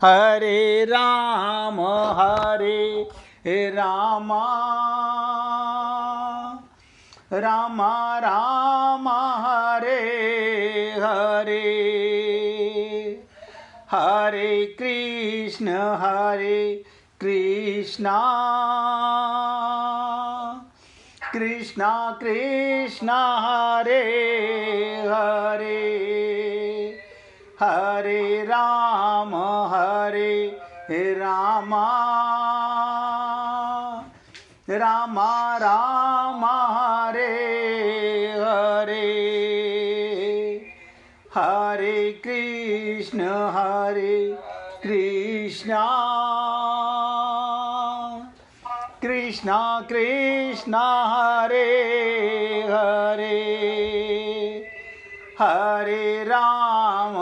हरे राम राम राम हरे हरे, हरे कृष्ण कृष्ण कृष्ण हरे हरे, हरे राम राम राम हरे हरे, हरे कृष्ण कृष्ण कृष्ण हरे हरे, हरे राम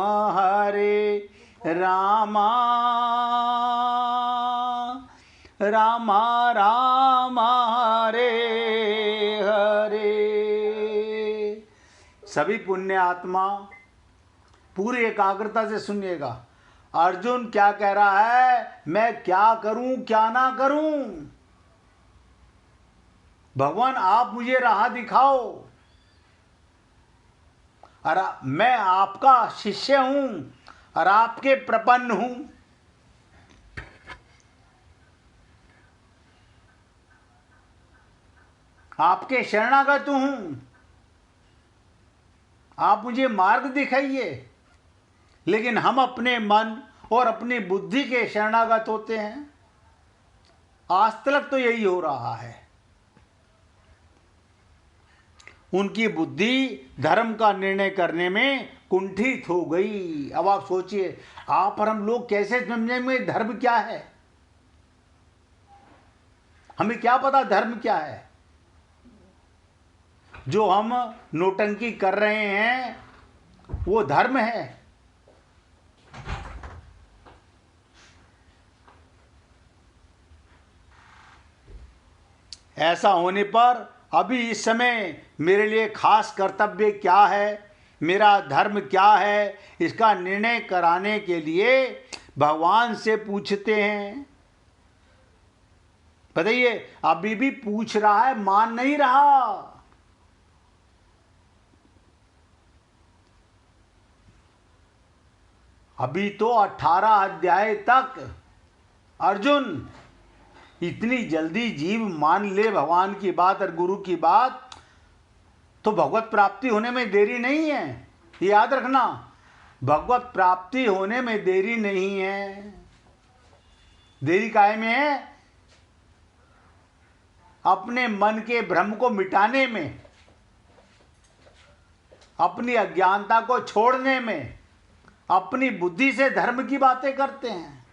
राम राम हरे हरे। सभी पुण्य आत्मा पूरी एकाग्रता से सुनिएगा। अर्जुन क्या कह रहा है, मैं क्या करूं क्या ना करूं, भगवान आप मुझे राह दिखाओ, और मैं आपका शिष्य हूं और आपके प्रपन्न हूं। आपके शरणागत हूं, आप मुझे मार्ग दिखाइए। लेकिन हम अपने मन और अपनी बुद्धि के शरणागत होते हैं। आज तक तो यही हो रहा है। उनकी बुद्धि धर्म का निर्णय करने में कुंठित हो गई। अब आप सोचिए, आप और हम लोग कैसे समझेंगे धर्म क्या है? हमें क्या पता धर्म क्या है? जो हम नोटंकी कर रहे हैं वो धर्म है। ऐसा होने पर अभी इस समय मेरे लिए खास कर्तव्य क्या है, मेरा धर्म क्या है, इसका निर्णय कराने के लिए भगवान से पूछते हैं। बताइए, अभी भी पूछ रहा है, मान नहीं रहा। अभी तो 18 अध्याय तक अर्जुन इतनी जल्दी जीव मान ले भगवान की बात और गुरु की बात, तो भगवत प्राप्ति होने में देरी नहीं है। ये याद रखना, भगवत प्राप्ति होने में देरी नहीं है। देरी काहे में है? अपने मन के भ्रम को मिटाने में, अपनी अज्ञानता को छोड़ने में। अपनी बुद्धि से धर्म की बातें करते हैं।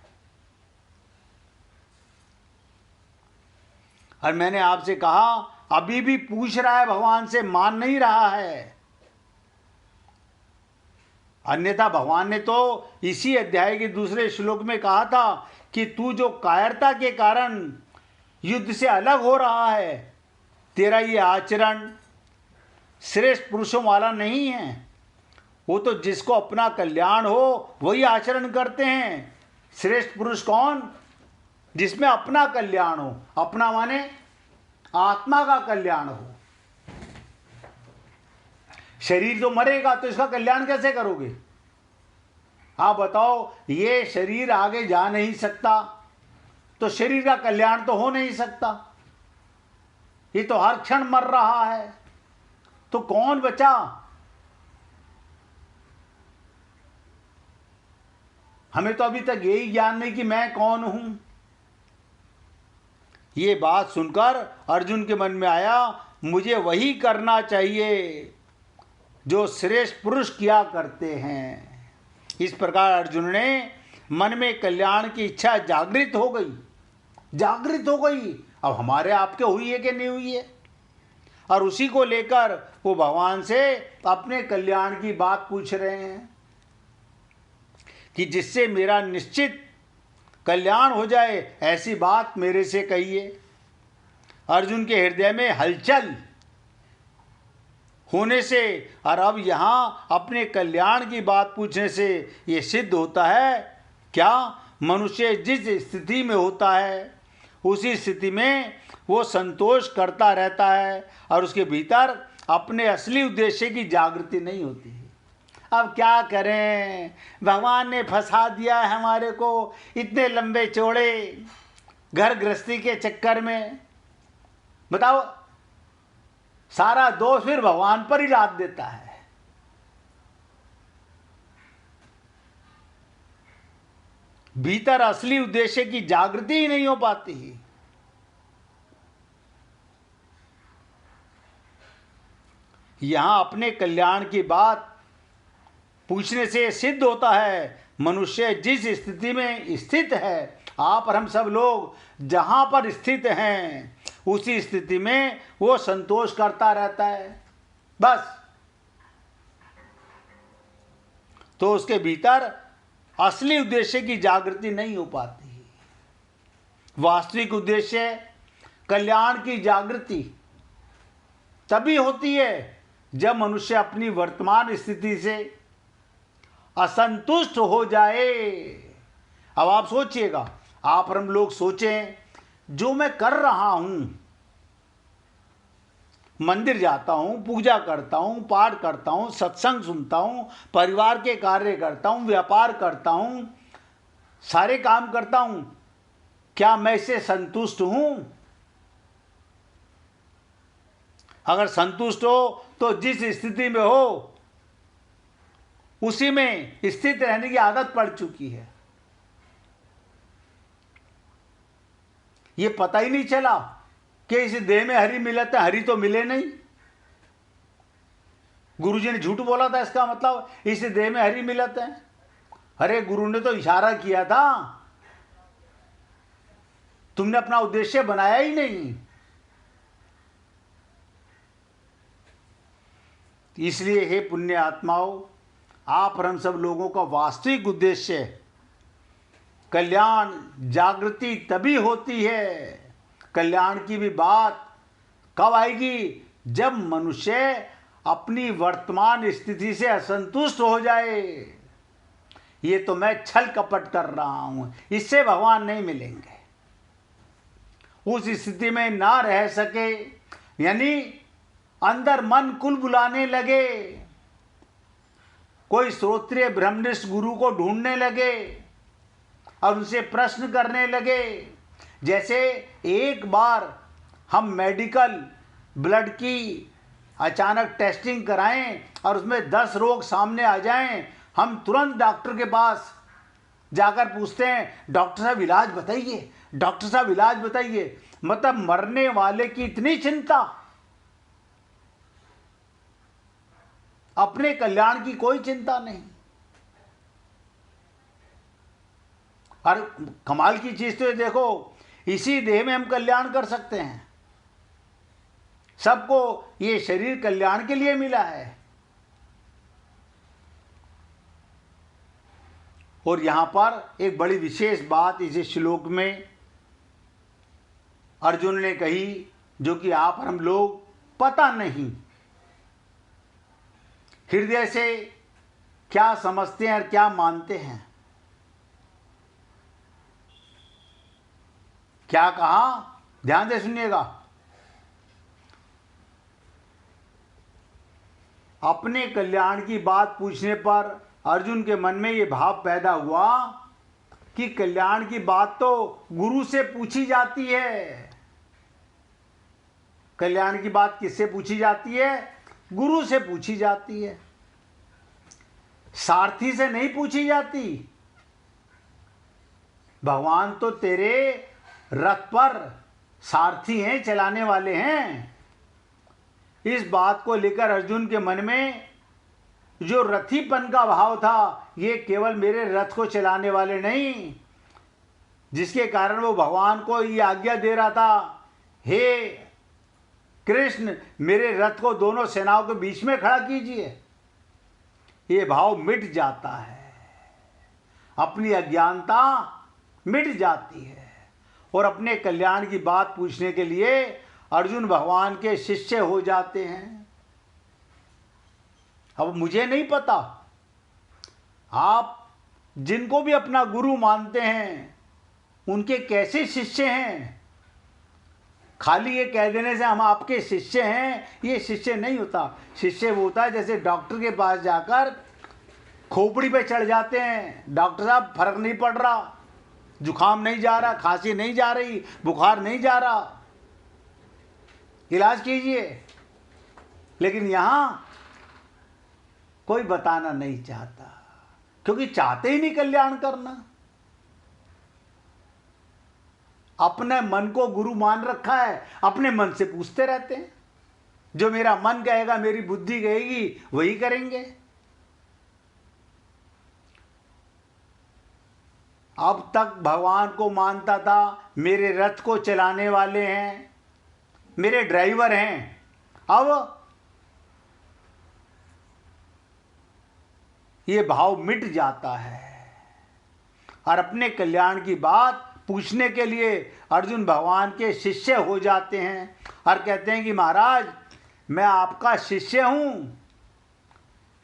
और मैंने आपसे कहा, अभी भी पूछ रहा है भगवान से, मान नहीं रहा है। अन्यथा भगवान ने तो इसी अध्याय के दूसरे श्लोक में कहा था कि तू जो कायरता के कारण युद्ध से अलग हो रहा है, तेरा ये आचरण श्रेष्ठ पुरुषों वाला नहीं है। वो तो जिसको अपना कल्याण हो वही आचरण करते हैं। श्रेष्ठ पुरुष कौन? जिसमें अपना कल्याण हो। अपना माने आत्मा का कल्याण हो। शरीर तो मरेगा तो इसका कल्याण कैसे करोगे? आप बताओ, ये शरीर आगे जा नहीं सकता तो शरीर का कल्याण तो हो नहीं सकता। ये तो हर क्षण मर रहा है, तो कौन बचा? हमें तो अभी तक यही ज्ञान नहीं कि मैं कौन हूं। ये बात सुनकर अर्जुन के मन में आया, मुझे वही करना चाहिए जो श्रेष्ठ पुरुष किया करते हैं। इस प्रकार अर्जुन ने मन में कल्याण की इच्छा जागृत हो गई। अब हमारे आपके हुई है कि नहीं हुई है? और उसी को लेकर वो भगवान से अपने कल्याण की बात पूछ रहे हैं कि जिससे मेरा निश्चित कल्याण हो जाए, ऐसी बात मेरे से कहिए। अर्जुन के हृदय में हलचल होने से और अब यहाँ अपने कल्याण की बात पूछने से ये सिद्ध होता है क्या मनुष्य जिस स्थिति में होता है उसी स्थिति में वो संतोष करता रहता है और उसके भीतर अपने असली उद्देश्य की जागृति नहीं होती है। अब क्या करें, भगवान ने फंसा दिया है हमारे को इतने लंबे चौड़े घर गृहस्थी के चक्कर में। बताओ, सारा दोष फिर भगवान पर ही लाद देता है। भीतर असली उद्देश्य की जागृति ही नहीं हो पाती है। यहां अपने कल्याण की बात पूछने से सिद्ध होता है मनुष्य जिस स्थिति में स्थित है, आप और हम सब लोग जहां पर स्थित हैं उसी स्थिति में वो संतोष करता रहता है बस। तो उसके भीतर असली उद्देश्य की जागृति नहीं हो पाती। वास्तविक उद्देश्य कल्याण की जागृति तभी होती है जब मनुष्य अपनी वर्तमान स्थिति से असंतुष्ट हो जाए। अब आप सोचिएगा, आप और हम लोग सोचें, जो मैं कर रहा हूं, मंदिर जाता हूं, पूजा करता हूं, पाठ करता हूं, सत्संग सुनता हूं, परिवार के कार्य करता हूं, व्यापार करता हूं, सारे काम करता हूं, क्या मैं इससे संतुष्ट हूं? अगर संतुष्ट हो तो जिस स्थिति में हो उसी में स्थित रहने की आदत पड़ चुकी है। ये पता ही नहीं चला कि इस देह में हरि मिलत है, हरि तो मिले नहीं। गुरुजी ने झूठ बोला था, इसका मतलब इस देह में हरि मिलत है। अरे गुरु ने तो इशारा किया था, तुमने अपना उद्देश्य बनाया ही नहीं। इसलिए हे पुण्य आत्माओं, आप और हम सब लोगों का वास्तविक उद्देश्य कल्याण जागृति तभी होती है। कल्याण की भी बात कब आएगी? जब मनुष्य अपनी वर्तमान स्थिति से असंतुष्ट हो जाए। ये तो मैं छल कपट कर रहा हूं, इससे भगवान नहीं मिलेंगे। उस स्थिति में ना रह सके, यानी अंदर मन कुल बुलाने लगे, कोई श्रोत्रिय ब्रह्मनिष्ठ गुरु को ढूंढने लगे और उनसे प्रश्न करने लगे। जैसे एक बार हम मेडिकल ब्लड की अचानक टेस्टिंग कराएं और उसमें 10 रोग सामने आ जाएं, हम तुरंत डॉक्टर के पास जाकर पूछते हैं, डॉक्टर साहब इलाज बताइए, डॉक्टर साहब इलाज बताइए। मतलब मरने वाले की इतनी चिंता, अपने कल्याण की कोई चिंता नहीं। और कमाल की चीज तो ये देखो, इसी देह में हम कल्याण कर सकते हैं। सबको ये शरीर कल्याण के लिए मिला है। और यहां पर एक बड़ी विशेष बात इस श्लोक में अर्जुन ने कही, जो कि आप और हम लोग पता नहीं हृदय से क्या समझते हैं और क्या मानते हैं। क्या कहा? ध्यान से सुनिएगा। अपने कल्याण की बात पूछने पर अर्जुन के मन में यह भाव पैदा हुआ कि कल्याण की बात तो गुरु से पूछी जाती है। कल्याण की बात किससे पूछी जाती है? गुरु से पूछी जाती है, सारथी से नहीं पूछी जाती। भगवान तो तेरे रथ पर सारथी हैं, चलाने वाले हैं। इस बात को लेकर अर्जुन के मन में जो रथीपन का भाव था, ये केवल मेरे रथ को चलाने वाले नहीं, जिसके कारण वो भगवान को ये आज्ञा दे रहा था, हे कृष्ण मेरे रथ को दोनों सेनाओं के बीच में खड़ा कीजिए। ये भाव मिट जाता है, अपनी अज्ञानता मिट जाती है और अपने कल्याण की बात पूछने के लिए अर्जुन भगवान के शिष्य हो जाते हैं। अब मुझे नहीं पता आप जिनको भी अपना गुरु मानते हैं उनके कैसे शिष्य हैं। खाली ये कह देने से हम आपके शिष्य हैं, ये शिष्य नहीं होता। शिष्य वो होता है जैसे डॉक्टर के पास जाकर खोपड़ी पे चढ़ जाते हैं, डॉक्टर साहब फर्क नहीं पड़ रहा, जुकाम नहीं जा रहा, खांसी नहीं जा रही, बुखार नहीं जा रहा, इलाज कीजिए। लेकिन यहां कोई बताना नहीं चाहता, क्योंकि चाहते ही नहीं कल्याण करना। अपने मन को गुरु मान रखा है, अपने मन से पूछते रहते हैं, जो मेरा मन कहेगा, मेरी बुद्धि कहेगी, वही करेंगे। अब तक भगवान को मानता था मेरे रथ को चलाने वाले हैं, मेरे ड्राइवर हैं। अब ये भाव मिट जाता है और अपने कल्याण की बात पूछने के लिए अर्जुन भगवान के शिष्य हो जाते हैं और कहते हैं कि महाराज, मैं आपका शिष्य हूं,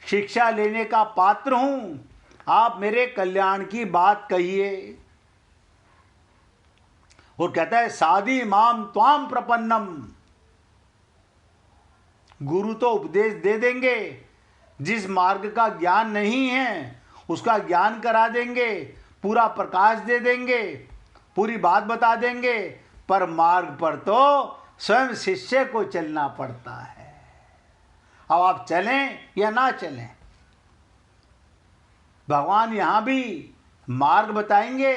शिक्षा लेने का पात्र हूं, आप मेरे कल्याण की बात कहिए। और कहता है साधी माम त्वाम प्रपन्नम, गुरु तो उपदेश दे देंगे, जिस मार्ग का ज्ञान नहीं है उसका ज्ञान करा देंगे, पूरा प्रकाश दे देंगे, पूरी बात बता देंगे, पर मार्ग पर तो स्वयं शिष्य को चलना पड़ता है। अब आप चलें या ना चलें, भगवान यहां भी मार्ग बताएंगे।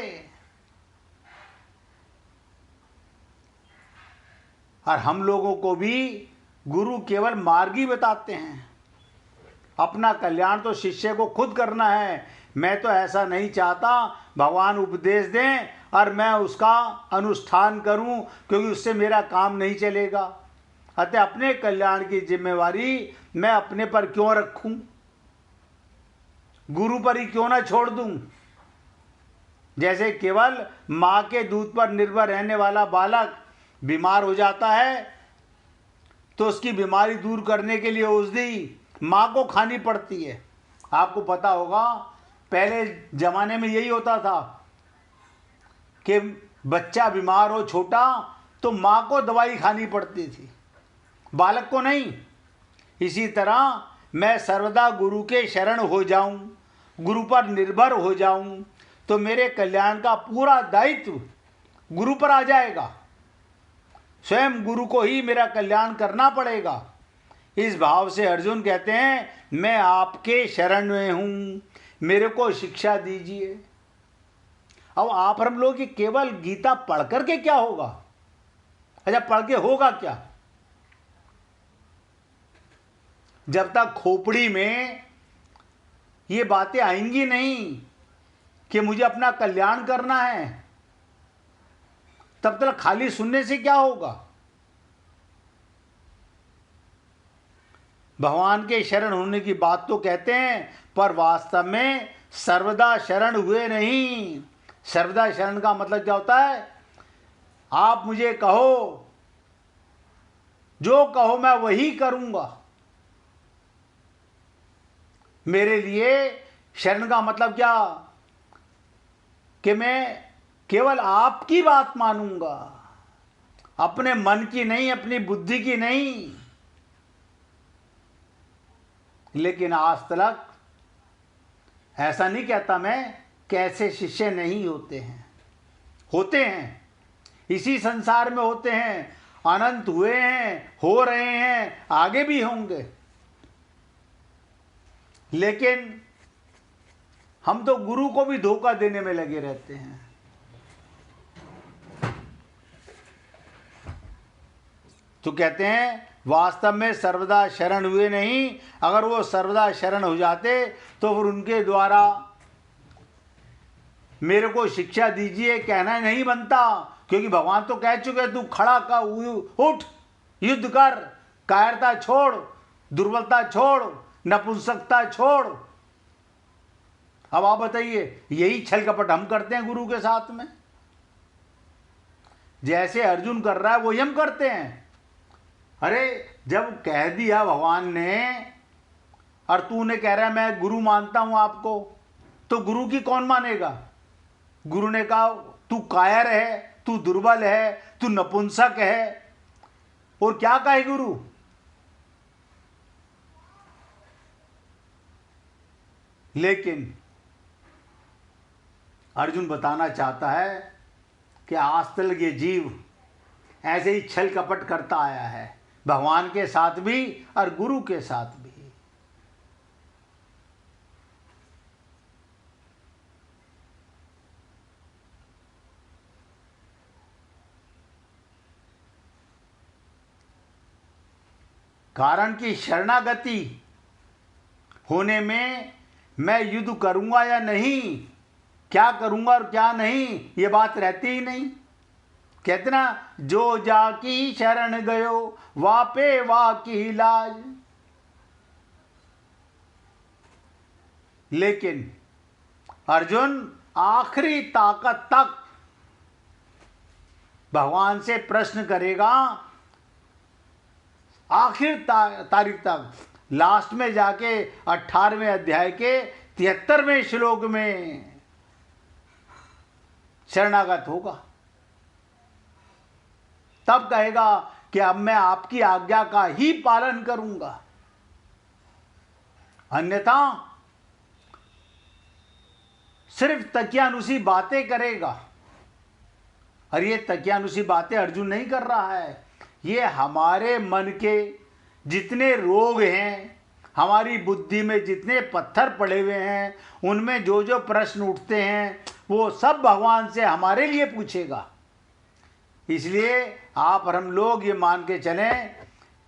और हम लोगों को भी गुरु केवल मार्ग ही बताते हैं। अपना कल्याण तो शिष्य को खुद करना है। मैं तो ऐसा नहीं चाहता भगवान उपदेश दें और मैं उसका अनुष्ठान करूं, क्योंकि उससे मेरा काम नहीं चलेगा। अतः अपने कल्याण की जिम्मेवारी मैं अपने पर क्यों रखूं, गुरु पर ही क्यों ना छोड़ दूं। जैसे केवल मां के दूध पर निर्भर रहने वाला बालक बीमार हो जाता है तो उसकी बीमारी दूर करने के लिए औषधि मां को खानी पड़ती है। आपको पता होगा पहले जमाने में यही होता था कि बच्चा बीमार हो छोटा तो मां को दवाई खानी पड़ती थी, बालक को नहीं। इसी तरह मैं सर्वदा गुरु के शरण हो जाऊं, गुरु पर निर्भर हो जाऊं, तो मेरे कल्याण का पूरा दायित्व गुरु पर आ जाएगा। स्वयं गुरु को ही मेरा कल्याण करना पड़ेगा। इस भाव से अर्जुन कहते हैं मैं आपके शरण में हूं, मेरे को शिक्षा दीजिए। अब आप हम लोग कि केवल गीता पढ़ करके क्या होगा? अच्छा, पढ़ के होगा क्या? जब तक खोपड़ी में ये बातें आएंगी नहीं कि मुझे अपना कल्याण करना है, तब तक खाली सुनने से क्या होगा? भगवान के शरण होने की बात तो कहते हैं, पर वास्तव में सर्वदा शरण हुए नहीं। सर्वदा शरण का मतलब क्या होता है? आप मुझे कहो, जो कहो मैं वही करूंगा। मेरे लिए शरण का मतलब क्या? कि मैं केवल आपकी बात मानूंगा, अपने मन की नहीं, अपनी बुद्धि की नहीं। लेकिन आज तक ऐसा नहीं कहता मैं कैसे शिष्य नहीं होते हैं, होते हैं, इसी संसार में होते हैं, अनंत हुए हैं, हो रहे हैं, आगे भी होंगे। लेकिन हम तो गुरु को भी धोखा देने में लगे रहते हैं। तो कहते हैं वास्तव में सर्वदा शरण हुए नहीं। अगर वो सर्वदा शरण हो जाते तो फिर उनके द्वारा मेरे को शिक्षा दीजिए कहना नहीं बनता, क्योंकि भगवान तो कह चुके तू खड़ा का उठ, युद्ध कर, कायरता छोड़, दुर्बलता छोड़, नपुंसकता छोड़। अब आप बताइए, यही छल कपट हम करते हैं गुरु के साथ में। जैसे अर्जुन कर रहा है वही हम करते हैं। अरे जब कह दिया भगवान ने और तूने कह रहा है मैं गुरु मानता हूं आपको, तो गुरु की कौन मानेगा? गुरु ने कहा तू कायर है, तू दुर्बल है, तू नपुंसक है, और क्या कहे गुरु? लेकिन अर्जुन बताना चाहता है कि आज तक ये जीव ऐसे ही छल कपट करता आया है, भगवान के साथ भी और गुरु के साथ भी। कारण कि शरणागति होने में मैं युद्ध करूंगा या नहीं, क्या करूंगा और क्या नहीं, ये बात रहती ही नहीं। कहते ना, जो जाकी शरण गयो वापे वाकी लाज। लेकिन अर्जुन आखिरी ताकत तक भगवान से प्रश्न करेगा, आखिर तारीख तक। लास्ट में जाके 18वें अध्याय के 73वें श्लोक में शरणागत होगा, तब कहेगा कि अब मैं आपकी आज्ञा का ही पालन करूंगा, अन्यथा सिर्फ तकियानुसी बातें करेगा। और ये तकियानुसी बातें अर्जुन नहीं कर रहा है, ये हमारे मन के जितने रोग हैं, हमारी बुद्धि में जितने पत्थर पड़े हुए हैं, उनमें जो जो प्रश्न उठते हैं वो सब भगवान से हमारे लिए पूछेगा। इसलिए आप और हम लोग ये मान के चलें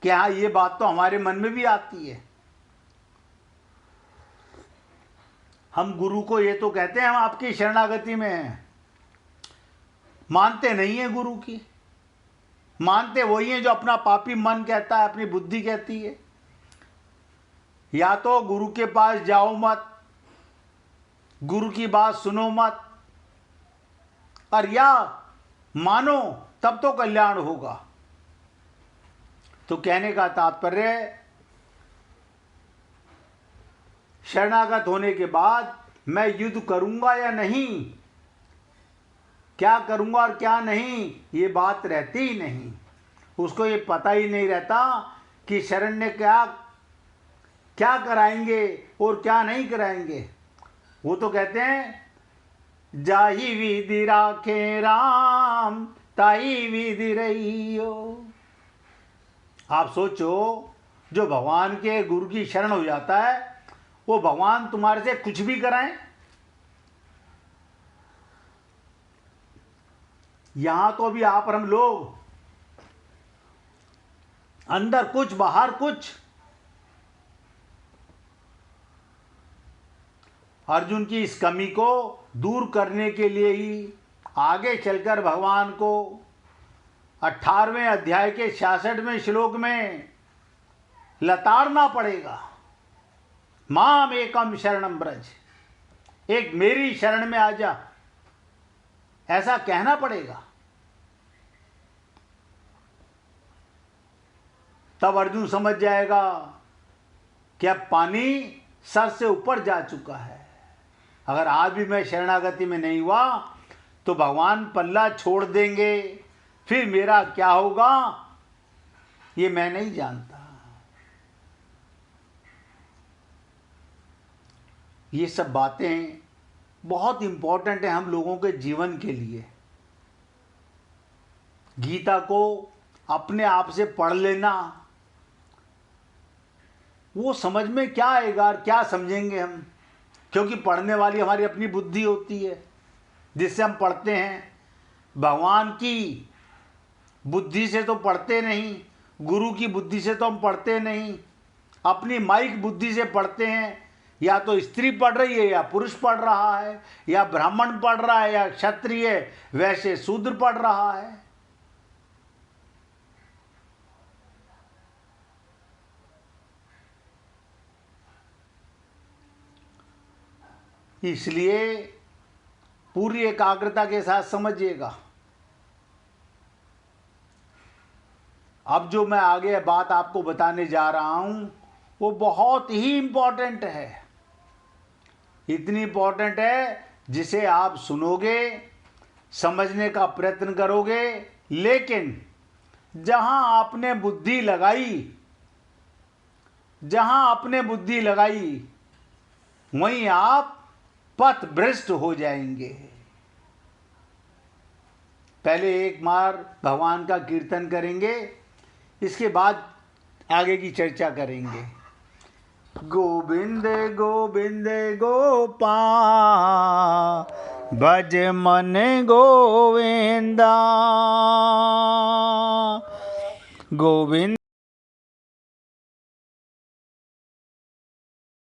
कि हाँ, ये बात तो हमारे मन में भी आती है। हम गुरु को ये तो कहते हैं हम आपकी शरणागति में हैं, मानते नहीं है गुरु की। मानते वही हैं जो अपना पापी मन कहता है, अपनी बुद्धि कहती है। या तो गुरु के पास जाओ मत, गुरु की बात सुनो मत, और या मानो तब तो कल्याण होगा। तो कहने का तात्पर्य, शरणागत होने के बाद मैं युद्ध करूंगा या नहीं, क्या करूंगा और क्या नहीं, ये बात रहती ही नहीं। उसको ये पता ही नहीं रहता कि शरण ने क्या क्या कराएंगे और क्या नहीं कराएंगे। वो तो कहते हैं, जाही विधि राखे राम ताई विधि रहियो। आप सोचो, जो भगवान के गुरु की शरण हो जाता है, वो भगवान तुम्हारे से कुछ भी कराएं। यहां तो अभी आप और हम लोग अंदर कुछ बाहर कुछ। अर्जुन की इस कमी को दूर करने के लिए ही आगे चलकर भगवान को 18वें अध्याय के 66वें श्लोक में लताड़ना पड़ेगा। माम एकम शरणम ब्रज, एक मेरी शरण में आ जा, ऐसा कहना पड़ेगा। तब अर्जुन समझ जाएगा कि अब पानी सर से ऊपर जा चुका है। अगर आज भी मैं शरणागति में नहीं हुआ तो भगवान पल्ला छोड़ देंगे, फिर मेरा क्या होगा ये मैं नहीं जानता। ये सब बातें बहुत इंपॉर्टेंट है हम लोगों के जीवन के लिए। गीता को अपने आप से पढ़ लेना, वो समझ में क्या आएगा और क्या समझेंगे हम, क्योंकि पढ़ने वाली हमारी अपनी बुद्धि होती है जिससे हम पढ़ते हैं। भगवान की बुद्धि से तो पढ़ते नहीं, गुरु की बुद्धि से तो हम पढ़ते नहीं, अपनी माइक बुद्धि से पढ़ते हैं। या तो स्त्री पढ़ रही है या पुरुष पढ़ रहा है, या ब्राह्मण पढ़ रहा है या क्षत्रिय, वैसे शूद्र पढ़ रहा है। इसलिए पूरी एकाग्रता के साथ समझिएगा। अब जो मैं आगे बात आपको बताने जा रहा हूं वो बहुत ही इंपॉर्टेंट है। इतनी इम्पोर्टेंट है जिसे आप सुनोगे, समझने का प्रयत्न करोगे, लेकिन जहां आपने बुद्धि लगाई वहीं आप पथ भ्रष्ट हो जाएंगे। पहले एक बार भगवान का कीर्तन करेंगे, इसके बाद आगे की चर्चा करेंगे। गोविंद गोविंद गोपाल भज मन गोविंदा, गोविंद